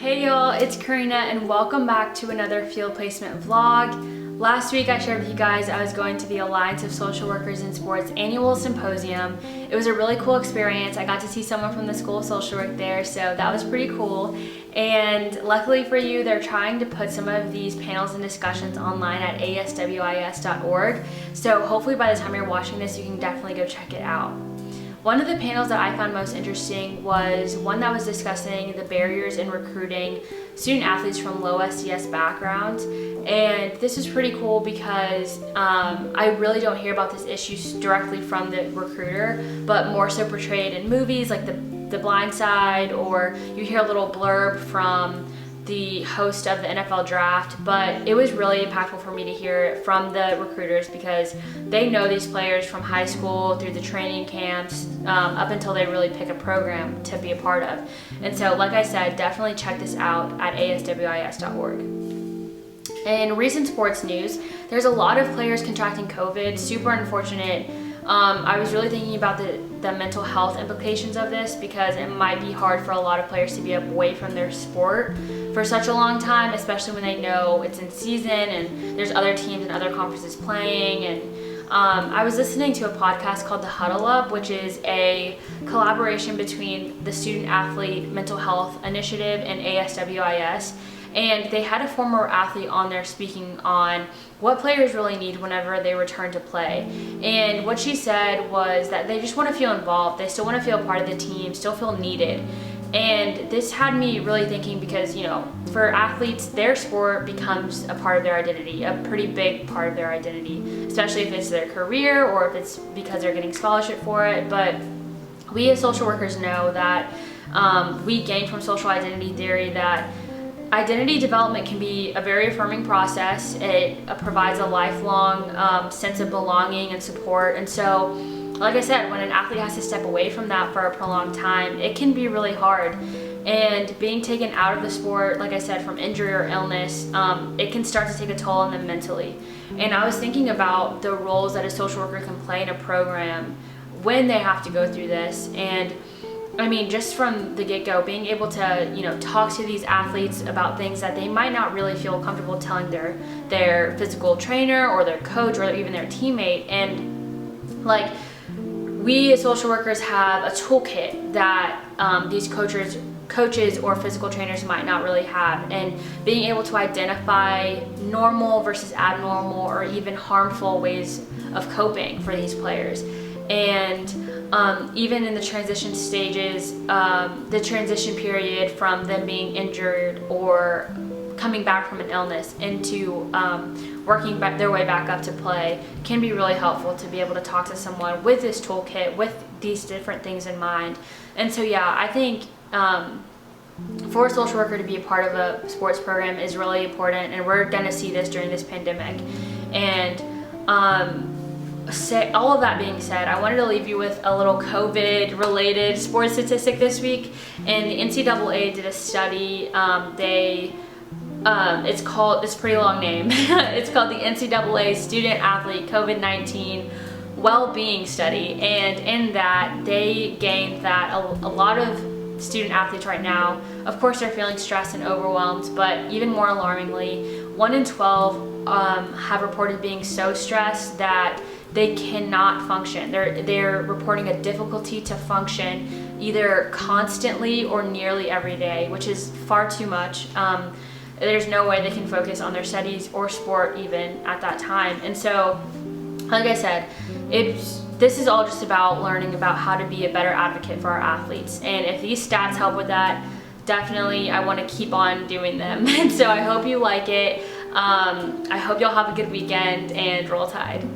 Hey y'all, it's Carina and welcome back to another field placement vlog. Last week I shared with you guys I was going to the Alliance of Social Workers in Sports annual symposium. It was a really cool experience. I got to see someone from the School of Social Work there, so that was pretty cool. And luckily for you, they're trying to put some of these panels and discussions online at aswis.org. So hopefully by the time you're watching this, you can definitely go check it out. One of the panels that I found most interesting was one that was discussing the barriers in recruiting student athletes from low SES backgrounds. And this is pretty cool because I really don't hear about this issue directly from the recruiter, but more so portrayed in movies like The Blind Side, or you hear a little blurb from the host of the NFL draft. But it was really impactful for me to hear it from the recruiters because they know these players from high school through the training camps up until they really pick a program to be a part of. And so, like I said, definitely check this out at aswis.org. In recent sports news, there's a lot of players contracting COVID. Super unfortunate. I was really thinking about the mental health implications of this because it might be hard for a lot of players to be away from their sport for such a long time, especially when they know it's in season and there's other teams and other conferences playing. And I was listening to a podcast called The Huddle Up, which is a collaboration between the Student Athlete Mental Health Initiative and ASWIS. And they had a former athlete on there speaking on what players really need whenever they return to play. And what she said was that they just want to feel involved. They still want to feel part of the team, still feel needed. And this had me really thinking because, you know, for athletes, their sport becomes a part of their identity, a pretty big part of their identity, especially if it's their career or if it's because they're getting scholarship for it. But we as social workers know that we gain from social identity theory that identity development can be a very affirming process. It provides a lifelong sense of belonging and support. And so, like I said, when an athlete has to step away from that for a prolonged time, it can be really hard. And being taken out of the sport, like I said, from injury or illness, it can start to take a toll on them mentally. And I was thinking about the roles that a social worker can play in a program when they have to go through this. And I mean, just from the get-go, being able to, you know, talk to these athletes about things that they might not really feel comfortable telling their physical trainer or their coach or even their teammate. And like, we as social workers have a toolkit that these coaches or physical trainers might not really have, and being able to identify normal versus abnormal or even harmful ways of coping for these players. And even in the transition stages, the transition period from them being injured or coming back from an illness into working their way back up to play can be really helpful to be able to talk to someone with this toolkit, with these different things in mind. And so yeah, I think for a social worker to be a part of a sports program is really important, and we're going to see this during this pandemic. And all of that being said, I wanted to leave you with a little COVID related sports statistic this week. And the NCAA did a study. It's a pretty long name. It's called the NCAA Student Athlete COVID-19 Well-Being Study. And in that, they gained that a lot of student athletes right now, of course, they're feeling stressed and overwhelmed, but even more alarmingly, 1 in 12 have reported being so stressed that they cannot function. They're reporting a difficulty to function either constantly or nearly every day, which is far too much. There's no way they can focus on their studies or sport even at that time. And so, like I said, this is all just about learning about how to be a better advocate for our athletes. And if these stats help with that, definitely I want to keep on doing them. And so I hope you like it. I hope y'all have a good weekend, and roll Tide.